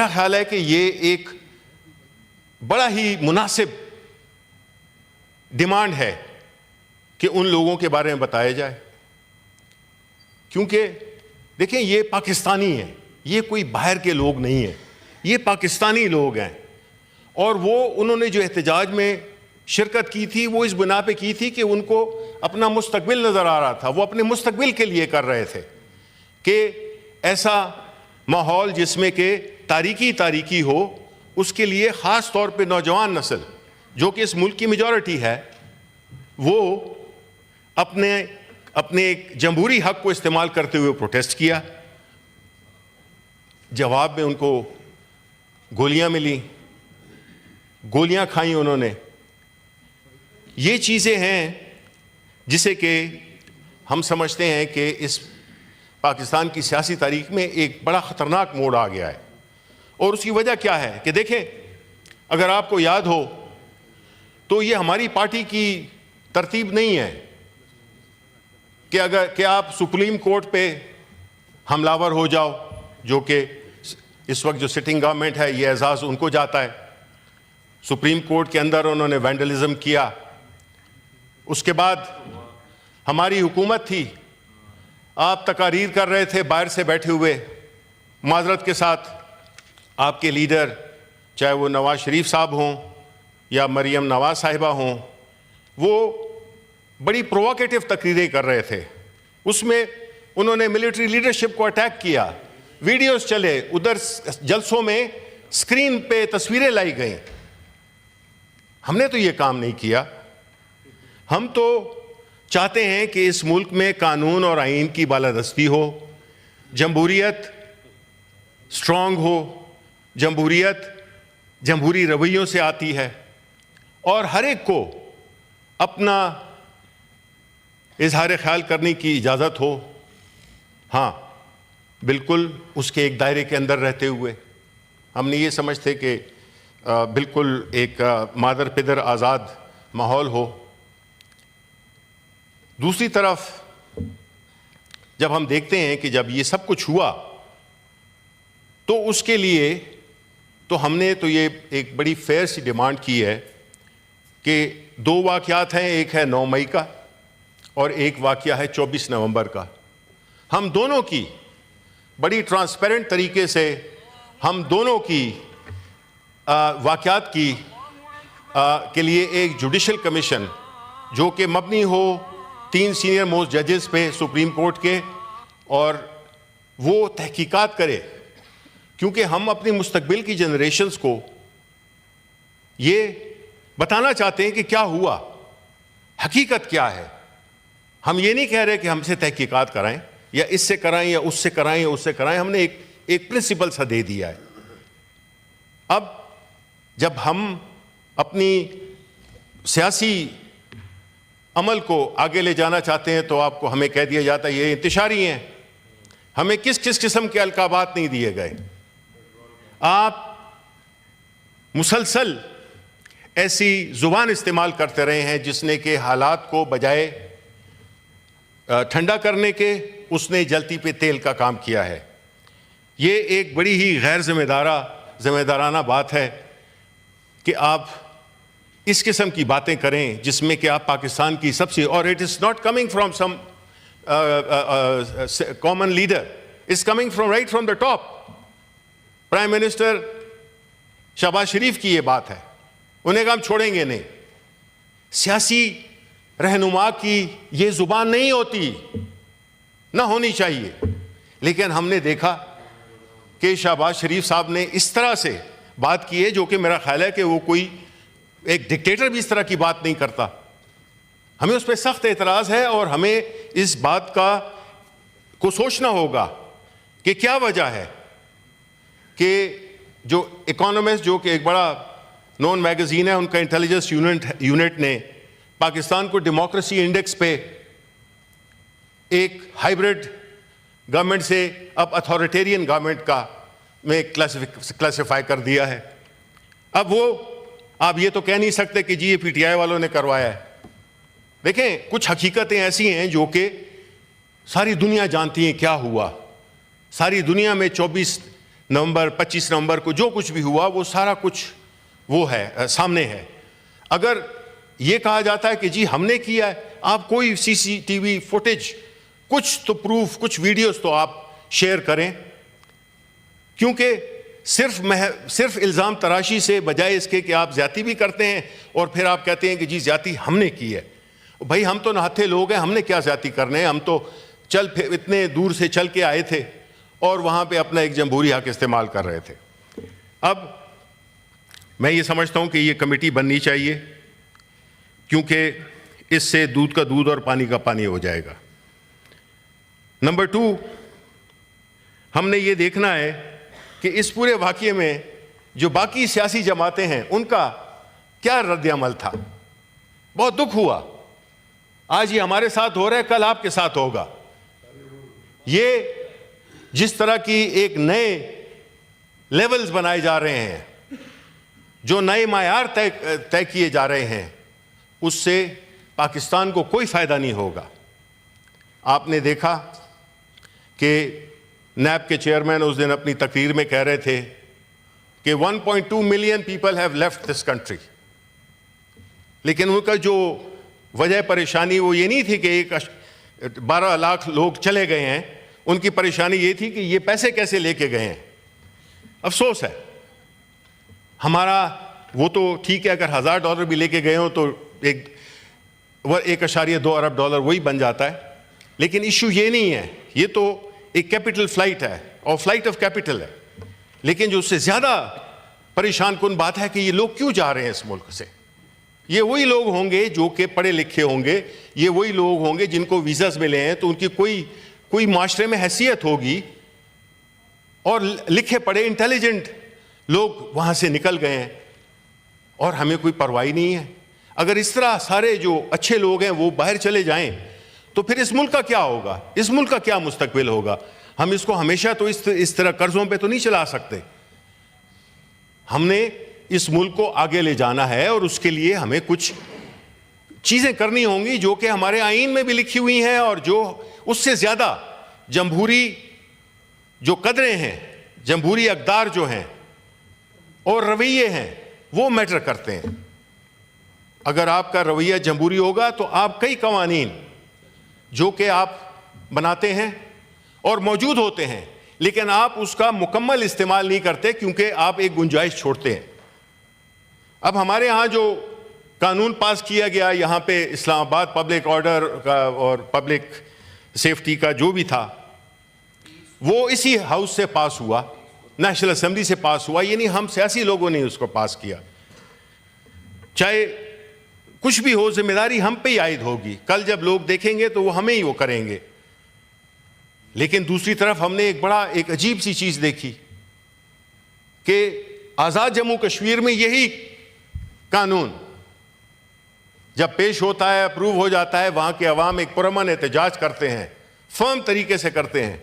میرا خیال ہے کہ یہ ایک بڑا ہی مناسب ڈیمانڈ ہے کہ ان لوگوں کے بارے میں بتایا جائے، کیونکہ دیکھیں یہ پاکستانی ہیں، یہ کوئی باہر کے لوگ نہیں ہیں، یہ پاکستانی لوگ ہیں، اور انہوں نے جو احتجاج میں شرکت کی تھی وہ اس بنا پہ کی تھی کہ ان کو اپنا مستقبل نظر آ رہا تھا، وہ اپنے مستقبل کے لیے کر رہے تھے کہ ایسا ماحول جس میں کہ تاریکی ہو، اس کے لیے خاص طور پہ نوجوان نسل جو کہ اس ملک کی میجورٹی ہے، وہ اپنے ایک جمہوری حق کو استعمال کرتے ہوئے پروٹیسٹ کیا۔ جواب میں ان کو گولیاں ملی، گولیاں کھائیں انہوں نے۔ یہ چیزیں ہیں جسے کہ ہم سمجھتے ہیں کہ اس پاکستان کی سیاسی تاریخ میں ایک بڑا خطرناک موڑ آ گیا ہے، اور اس کی وجہ کیا ہے کہ دیکھیں، اگر آپ کو یاد ہو تو یہ ہماری پارٹی کی ترتیب نہیں ہے کہ آپ سپریم کورٹ پہ حملہ آور ہو جاؤ، جو کہ اس وقت جو سٹنگ گورنمنٹ ہے یہ اعزاز ان کو جاتا ہے۔ سپریم کورٹ کے اندر انہوں نے وینڈلزم کیا، اس کے بعد ہماری حکومت تھی، آپ تقاریر کر رہے تھے باہر سے بیٹھے ہوئے، معذرت کے ساتھ آپ کے لیڈر چاہے وہ نواز شریف صاحب ہوں یا مریم نواز صاحبہ ہوں، وہ بڑی پرووکیٹو تقریریں کر رہے تھے، اس میں انہوں نے ملٹری لیڈرشپ کو اٹیک کیا، ویڈیوز چلے، ادھر جلسوں میں سکرین پہ تصویریں لائی گئیں۔ ہم نے تو یہ کام نہیں کیا، ہم تو چاہتے ہیں کہ اس ملک میں قانون اور آئین کی بالادستی ہو، جمہوریت سٹرانگ ہو، جمہوریت جمہوری رویوں سے آتی ہے، اور ہر ایک کو اپنا اظہار خیال کرنے کی اجازت ہو، ہاں بالکل اس کے ایک دائرے کے اندر رہتے ہوئے۔ ہم نے یہ سمجھتے کہ بالکل ایک مادر پدر آزاد ماحول ہو۔ دوسری طرف جب ہم دیکھتے ہیں کہ جب یہ سب کچھ ہوا تو اس کے لیے تو ہم نے تو یہ ایک بڑی فیئر سی ڈیمانڈ کی ہے کہ دو واقعات ہیں، ایک ہے 9 مئی کا اور ایک واقعہ ہے 24 نومبر کا۔ ہم دونوں کی بڑی ٹرانسپیرنٹ طریقے سے ہم دونوں کی واقعات کی کے لیے ایک جوڈیشل کمیشن جو کہ مبنی ہو 3 سینئر موسٹ ججز پہ سپریم کورٹ کے، اور وہ تحقیقات کرے، کیونکہ ہم اپنی مستقبل کی جنریشنز کو یہ بتانا چاہتے ہیں کہ کیا ہوا، حقیقت کیا ہے۔ ہم یہ نہیں کہہ رہے کہ ہم سے تحقیقات کرائیں یا اس سے کرائیں یا اس سے کرائیں یا اس سے کرائیں، ہم نے ایک پرنسپل سا دے دیا ہے۔ اب جب ہم اپنی سیاسی عمل کو آگے لے جانا چاہتے ہیں تو آپ کو ہمیں کہہ دیا جاتا ہے یہ انتشاری ہیں، ہمیں کس قسم کے القابات نہیں دیے گئے۔ آپ مسلسل ایسی زبان استعمال کرتے رہے ہیں جس نے کہ حالات کو بجائے ٹھنڈا کرنے کے اس نے جلتی پہ تیل کا کام کیا ہے۔ یہ ایک بڑی ہی غیر ذمہ دارانہ بات ہے کہ آپ اس قسم کی باتیں کریں جس میں کہ آپ پاکستان کی سب سے، اور it is not coming from some common leader, it's coming from right from the top. Prime minister Shehbaz Sharif کی یہ بات ہے، انہیں کہا ہم چھوڑیں گے نہیں۔ سیاسی رہنما کی یہ زبان نہیں ہوتی، نہ ہونی چاہیے، لیکن ہم نے دیکھا کہ شہباز شریف صاحب نے اس طرح سے بات کی ہے جو کہ میرا خیال ہے کہ وہ کوئی ایک ڈکٹیٹر بھی اس طرح کی بات نہیں کرتا۔ ہمیں اس پہ سخت اعتراض ہے، اور ہمیں اس بات کو سوچنا ہوگا کہ کیا وجہ ہے کہ جو اکانومسٹ، جو کہ ایک بڑا نون میگزین ہے، ان کا انٹیلیجنس یونٹ نے پاکستان کو ڈیموکریسی انڈیکس پہ ایک ہائیبرڈ گورنمنٹ سے اب اتھارٹیرین گورنمنٹ کا میں کلاسیفائی کر دیا ہے۔ اب وہ آپ یہ تو کہہ نہیں سکتے کہ جی یہ پی ٹی آئی والوں نے کروایا ہے۔ دیکھیں کچھ حقیقتیں ایسی ہیں جو کہ ساری دنیا جانتی ہیں کیا ہوا، ساری دنیا میں 24 25 نومبر کو جو کچھ بھی ہوا وہ سارا کچھ وہ ہے سامنے ہے. اگر یہ کہا جاتا ہے کہ جی ہم نے کیا ہے, آپ کوئی CCTV فوٹیج, کچھ تو پروف, کچھ ویڈیوز تو آپ شیئر کریں, کیونکہ صرف الزام تراشی سے بجائے اس کے کہ آپ زیادتی بھی کرتے ہیں اور پھر آپ کہتے ہیں کہ جی زیادتی ہم نے کی ہے. بھائی ہم تو نہتھے لوگ ہیں, ہم نے کیا زیادتی کرنے ہیں, ہم تو اتنے دور سے چل کے آئے تھے اور وہاں پہ اپنا ایک جمہوری حق استعمال کر رہے تھے. اب میں یہ سمجھتا ہوں کہ یہ کمیٹی بننی چاہیے, کیونکہ اس سے دودھ کا دودھ اور پانی کا پانی ہو جائے گا. نمبر 2, ہم نے یہ دیکھنا ہے کہ اس پورے واقعے میں جو باقی سیاسی جماعتیں ہیں ان کا کیا رد عمل تھا. بہت دکھ ہوا, آج یہ ہمارے ساتھ ہو رہا ہے, کل آپ کے ساتھ ہوگا. یہ جس طرح کی ایک نئے لیولز بنائے جا رہے ہیں, جو نئے معیار طے کیے جا رہے ہیں, اس سے پاکستان کو کوئی فائدہ نہیں ہوگا. آپ نے دیکھا کہ نیب کے چیئرمین اس دن اپنی تقریر میں کہہ رہے تھے کہ 1.2 million people have left this country, لیکن ان کا جو وجہ پریشانی وہ یہ نہیں تھی کہ 12 لاکھ لوگ چلے گئے ہیں, ان کی پریشانی یہ تھی کہ یہ پیسے کیسے لے کے گئے ہیں. افسوس ہے ہمارا, وہ تو ٹھیک ہے اگر $1000 بھی لے کے گئے ہوں تو 1.2 ارب ڈالر وہی بن جاتا ہے, لیکن ایشو یہ نہیں ہے. یہ تو ایک کیپٹل فلائٹ ہے اور فلائٹ آف کیپٹل ہے, لیکن جو اس سے زیادہ پریشان کن بات ہے کہ یہ لوگ کیوں جا رہے ہیں اس ملک سے. یہ وہی لوگ ہوں گے جو کہ پڑھے لکھے ہوں گے, یہ وہی لوگ ہوں گے جن کو ویزاز ملے ہیں, تو ان کی کوئی معاشرے میں حیثیت ہوگی, اور لکھے پڑھے انٹیلیجنٹ لوگ وہاں سے نکل گئے ہیں اور ہمیں کوئی پرواہ نہیں ہے. اگر اس طرح سارے جو اچھے لوگ ہیں وہ باہر چلے جائیں تو پھر اس ملک کا کیا ہوگا, اس ملک کا کیا مستقبل ہوگا. ہم اس کو ہمیشہ تو اس طرح قرضوں پہ تو نہیں چلا سکتے. ہم نے اس ملک کو آگے لے جانا ہے اور اس کے لیے ہمیں کچھ چیزیں کرنی ہوں گی جو کہ ہمارے آئین میں بھی لکھی ہوئی ہیں, اور جو اس سے زیادہ جمہوری جو قدریں ہیں, جمہوری اقدار جو ہیں اور رویے ہیں وہ میٹر کرتے ہیں. اگر آپ کا رویہ جمہوری ہوگا تو آپ کئی قوانین جو کہ آپ بناتے ہیں اور موجود ہوتے ہیں, لیکن آپ اس کا مکمل استعمال نہیں کرتے کیونکہ آپ ایک گنجائش چھوڑتے ہیں. اب ہمارے ہاں جو قانون پاس کیا گیا یہاں پہ اسلام آباد پبلک آرڈر کا اور پبلک سیفٹی کا جو بھی تھا, وہ اسی ہاؤس سے پاس ہوا, نیشنل اسمبلی سے پاس ہوا. یہ نہیں ہم سیاسی لوگوں نے اس کو پاس کیا. چاہے کچھ بھی ہو, ذمہ داری ہم پہ ہی عائد ہوگی. کل جب لوگ دیکھیں گے تو وہ ہمیں ہی وہ کریں گے. لیکن دوسری طرف ہم نے ایک عجیب سی چیز دیکھی کہ آزاد جموں کشمیر میں یہی قانون جب پیش ہوتا ہے, اپروو ہو جاتا ہے, وہاں کے عوام ایک پرامن احتجاج کرتے ہیں, فرم طریقے سے کرتے ہیں,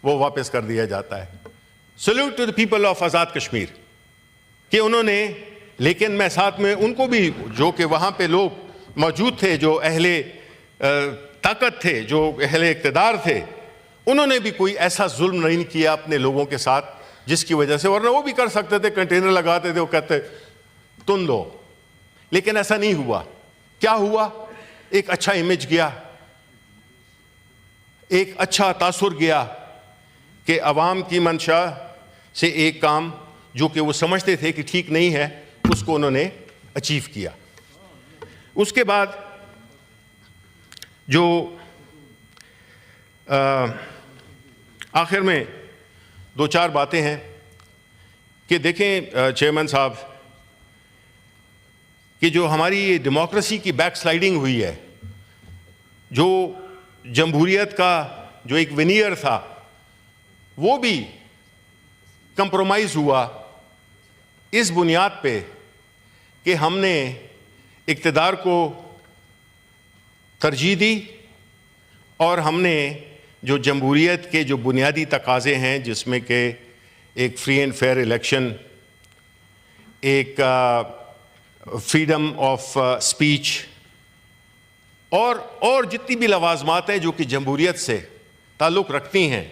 وہ واپس کر دیا جاتا ہے. Salute to the people of Azad Kashmir کہ انہوں نے, لیکن میں ساتھ میں ان کو بھی جو کہ وہاں پہ لوگ موجود تھے, جو اہل طاقت تھے, جو اہل اقتدار تھے, انہوں نے بھی کوئی ایسا ظلم نہیں کیا اپنے لوگوں کے ساتھ جس کی وجہ سے, ورنہ وہ بھی کر سکتے تھے, کنٹینر لگاتے تھے, وہ کہتے تن دو. لیکن ایسا نہیں ہوا. کیا ہوا؟ ایک اچھا امیج گیا, ایک اچھا تاثر گیا کہ عوام کی منشا سے ایک کام جو کہ وہ سمجھتے تھے کہ ٹھیک نہیں ہے اس کو انہوں نے اچیو کیا. اس کے بعد جو آخر میں 2-4 باتیں ہیں کہ دیکھیں چیئرمین صاحب کہ جو ہماری یہ ڈیموکریسی کی بیک سلائیڈنگ ہوئی ہے, جو جمہوریت کا جو ایک ونیئر تھا وہ بھی کمپرومائز ہوا اس بنیاد پہ کہ ہم نے اقتدار کو ترجیح دی اور ہم نے جو جمہوریت کے جو بنیادی تقاضے ہیں جس میں کہ ایک فری اینڈ فیئر الیکشن, ایک فریڈم آف اسپیچ اور جتنی بھی لوازمات ہیں جو کہ جمہوریت سے تعلق رکھتی ہیں,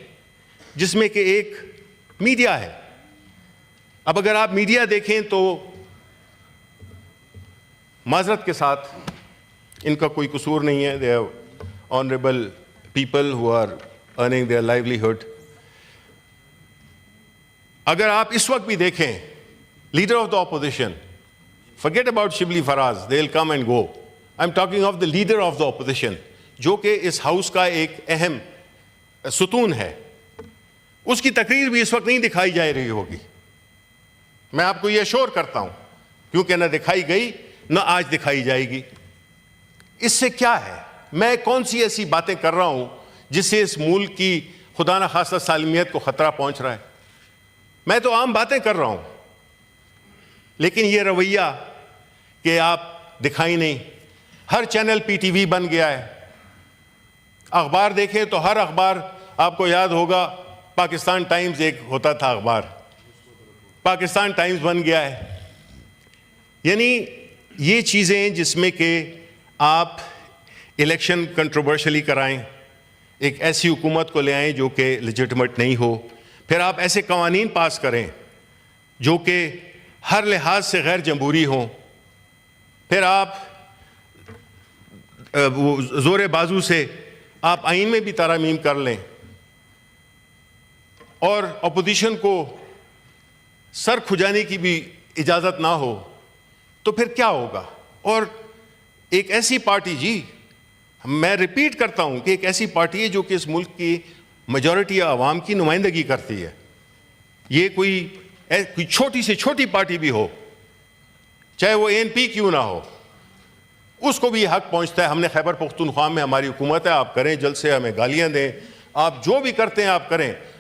جس میں کہ ایک میڈیا ہے, اب اگر آپ میڈیا دیکھیں تو معذرت کے ساتھ ان کا کوئی قصور نہیں ہے, they are honourable people who are earning their livelihood. اگر آپ اس وقت بھی دیکھیں leader of the opposition, forget about Shibli Faraz, they'll come and go. I'm talking of the leader of the opposition, جو کہ اس ہاؤس کا ایک اہم ستون ہے. اس کی تقریر بھی اس وقت نہیں دکھائی جا رہی ہوگی, میں آپ کو یہ ایشور کرتا ہوں, کیونکہ نہ دکھائی گئی نہ آج دکھائی جائے گی. اس سے کیا ہے, میں کون سی ایسی باتیں کر رہا ہوں جس سے اس ملک کی خدا نخواستہ سالمیت کو خطرہ پہنچ رہا ہے؟ میں تو عام باتیں کر رہا ہوں, لیکن یہ رویہ کہ آپ دکھائی نہیں. ہر چینل پی ٹی وی بن گیا ہے. اخبار دیکھیں تو ہر اخبار, آپ کو یاد ہوگا پاکستان ٹائمز ایک ہوتا تھا اخبار, پاکستان ٹائمز بن گیا ہے. یعنی یہ چیزیں جس میں کہ آپ الیکشن کنٹروورشلی کرائیں, ایک ایسی حکومت کو لے آئیں جو کہ لیجٹمیٹ نہیں ہو, پھر آپ ایسے قوانین پاس کریں جو کہ ہر لحاظ سے غیر جمہوری ہوں, پھر آپ زور بازو سے آپ آئین میں بھی ترامیم کر لیں اور اپوزیشن کو سر کھجانے کی بھی اجازت نہ ہو, تو پھر کیا ہوگا؟ اور ایک ایسی پارٹی, جی میں ریپیٹ کرتا ہوں کہ ایک ایسی پارٹی ہے جو کہ اس ملک کی میجورٹی عوام کی نمائندگی کرتی ہے. یہ کوئی چھوٹی سے چھوٹی پارٹی بھی ہو, چاہے وہ اے این پی کیوں نہ ہو, اس کو بھی یہ حق پہنچتا ہے. ہم نے خیبر پختونخوا میں ہماری حکومت ہے, آپ کریں جلد سے, ہمیں گالیاں دیں, آپ جو بھی کرتے ہیں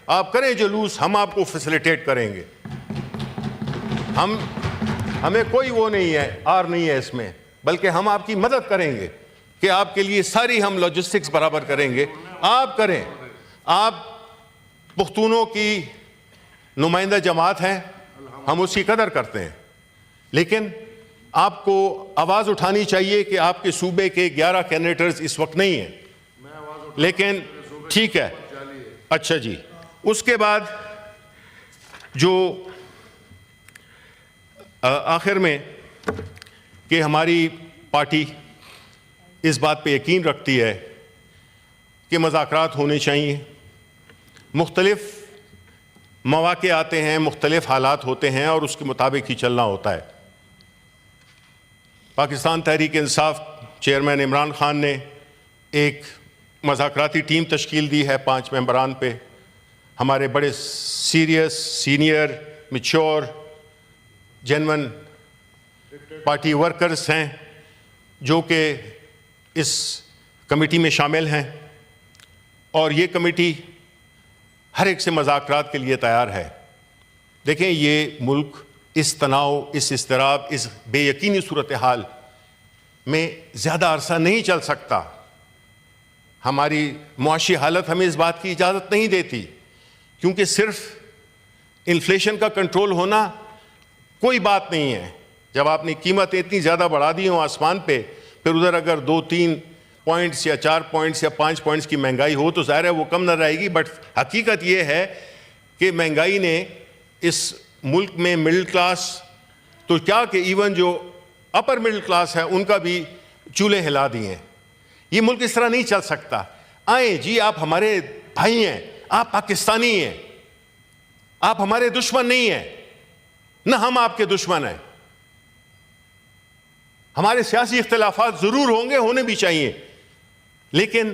آپ کریں جلوس, ہم آپ کو فیسیلیٹیٹ کریں گے. ہمیں کوئی وہ نہیں ہے, آر نہیں ہے اس میں, بلکہ ہم آپ کی مدد کریں گے کہ آپ کے لیے ساری ہم لاجسٹکس برابر کریں گے. آپ کریں, آپ پختونوں کی نمائندہ جماعت ہیں, ہم اس کی قدر کرتے ہیں, لیکن آپ کو آواز اٹھانی چاہیے کہ آپ کے صوبے کے 11 کینڈیڈیٹس اس وقت نہیں ہیں, لیکن ٹھیک ہے, اچھا جی. اس کے بعد جو آخر میں کہ ہماری پارٹی اس بات پہ یقین رکھتی ہے کہ مذاکرات ہونے چاہیے. مختلف مواقع آتے ہیں, مختلف حالات ہوتے ہیں, اور اس کے مطابق ہی چلنا ہوتا ہے. پاکستان تحریک انصاف چیئرمین عمران خان نے ایک مذاکراتی ٹیم تشکیل دی ہے 5 ممبران پہ. ہمارے بڑے serious, senior, mature, genuine party workers ہیں جو کہ اس کمیٹی میں شامل ہیں, اور یہ کمیٹی ہر ایک سے مذاکرات کے لیے تیار ہے. دیکھیں, یہ ملک اس تناؤ, اس اضطراب, اس بے یقینی صورتحال میں زیادہ عرصہ نہیں چل سکتا. ہماری معاشی حالت ہمیں اس بات کی اجازت نہیں دیتی, کیونکہ صرف انفلیشن کا کنٹرول ہونا کوئی بات نہیں ہے. جب آپ نے قیمتیں اتنی زیادہ بڑھا دی ہوں آسمان پہ, پھر ادھر اگر 2-3 پوائنٹس یا 4 پوائنٹس یا 5 پوائنٹس کی مہنگائی ہو تو ظاہر ہے وہ کم نہ رہے گی. بٹ حقیقت یہ ہے کہ مہنگائی نے اس ملک میں مڈل کلاس تو کیا کہ ایون جو اپر مڈل کلاس ہے ان کا بھی چولہے ہلا دیے ہیں. یہ ملک اس طرح نہیں چل سکتا. آئیں جی, آپ ہمارے بھائی ہیں, آپ پاکستانی ہیں, آپ ہمارے دشمن نہیں ہیں, نہ ہم آپ کے دشمن ہیں. ہمارے سیاسی اختلافات ضرور ہوں گے, ہونے بھی چاہیے, لیکن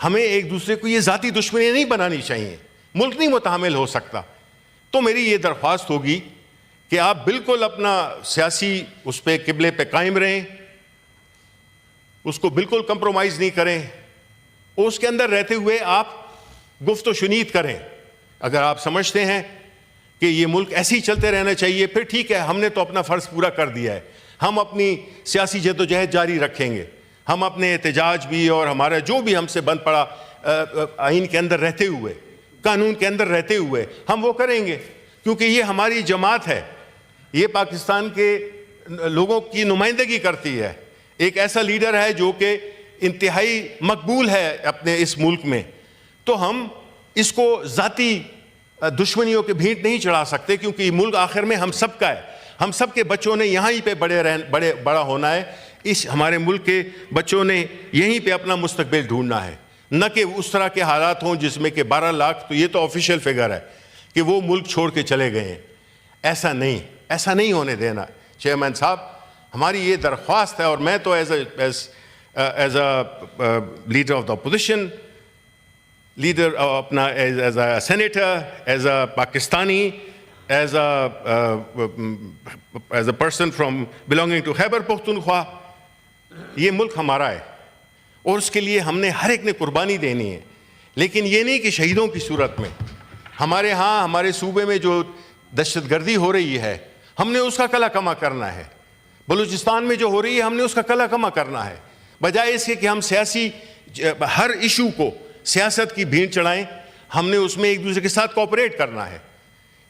ہمیں ایک دوسرے کو یہ ذاتی دشمنی نہیں بنانی چاہیے. ملک نہیں متحمل ہو سکتا. تو میری یہ درخواست ہوگی کہ آپ بالکل اپنا سیاسی اس پہ قبلے پہ قائم رہیں, اس کو بالکل کمپرومائز نہیں کریں, اس کے اندر رہتے ہوئے آپ گفت و شنید کریں. اگر آپ سمجھتے ہیں کہ یہ ملک ایسے ہی چلتے رہنا چاہیے, پھر ٹھیک ہے, ہم نے تو اپنا فرض پورا کر دیا ہے, ہم اپنی سیاسی جدوجہد جاری رکھیں گے. ہم اپنے احتجاج بھی اور ہمارا جو بھی ہم سے بند پڑا آئین کے اندر رہتے ہوئے, قانون کے اندر رہتے ہوئے ہم وہ کریں گے, کیونکہ یہ ہماری جماعت ہے, یہ پاکستان کے لوگوں کی نمائندگی کرتی ہے. ایک ایسا لیڈر ہے جو کہ انتہائی مقبول ہے اپنے اس ملک میں, تو ہم اس کو ذاتی دشمنیوں کے بھینٹ نہیں چڑھا سکتے، کیونکہ یہ ملک آخر میں ہم سب کا ہے. ہم سب کے بچوں نے یہاں ہی پہ بڑا ہونا ہے. اس ہمارے ملک کے بچوں نے یہیں پہ اپنا مستقبل ڈھونڈنا ہے، نہ کہ اس طرح کے حالات ہوں جس میں کہ 12 لاکھ، تو یہ تو آفیشیل فگر ہے کہ وہ ملک چھوڑ کے چلے گئے ہیں. ایسا نہیں ہونے دینا. چیئرمین صاحب، ہماری یہ درخواست ہے، اور میں تو as a leader of the opposition, leader اپنا as a senator, as a Pakistani, as a person from belonging to Khyber Pakhtunkhwa, یہ ملک ہمارا ہے اور اس کے لیے ہم نے ہر ایک نے قربانی دینی ہے. لیکن یہ نہیں کہ شہیدوں کی صورت میں. ہمارے ہاں ہمارے صوبے میں جو دہشت گردی ہو رہی ہے، ہم نے اس کا کلا کما کرنا ہے. بلوچستان میں جو ہو رہی ہے، ہم نے اس کا کلا کما کرنا ہے. بجائے اس کے کہ ہم سیاسی ہر ایشو کو سیاست کی بھینٹ چڑھائیں، ہم نے اس میں ایک دوسرے کے ساتھ کوآپریٹ کرنا ہے.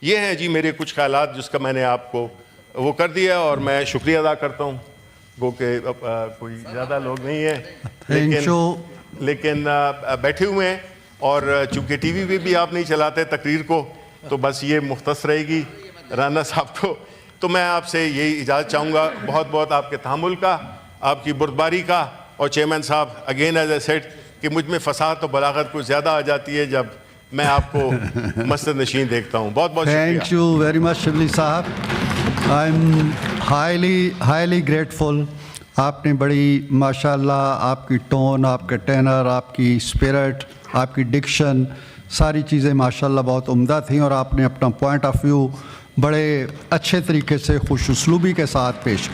یہ ہیں جی میرے کچھ خیالات جس کا میں نے آپ کو وہ کر دیا، اور میں شکریہ ادا کرتا ہوں. گو کہ کوئی زیادہ لوگ نہیں ہیں لیکن بیٹھے ہوئے ہیں، اور چونکہ ٹی وی پہ بھی آپ نہیں چلاتے تقریر کو، تو بس یہ مختص رہے گی رانا صاحب کو. تو میں آپ سے یہی اجازت چاہوں گا، بہت بہت آپ کے تحمل کا، آپ کی بردباری کا. اور چیئرمین صاحب، اگین ایز اے سیڈ کہ مجھ میں فصاحت و بلاغت کچھ زیادہ آ جاتی ہے جب میں آپ کو مسجد نشین دیکھتا ہوں. بہت بہت شکریہ. Thank you very much Shibli صاحب. I am highly grateful. آپ نے بڑی ماشاء اللہ، آپ کی ٹون، آپ کے ٹینر، آپ کی اسپرٹ، آپ کی ڈکشن، ساری چیزیں ماشاء اللہ بہت عمدہ تھیں، اور آپ نے اپنا پوائنٹ آف ویو بڑے اچھے طریقے سے خوش اسلوبی کے ساتھ پیش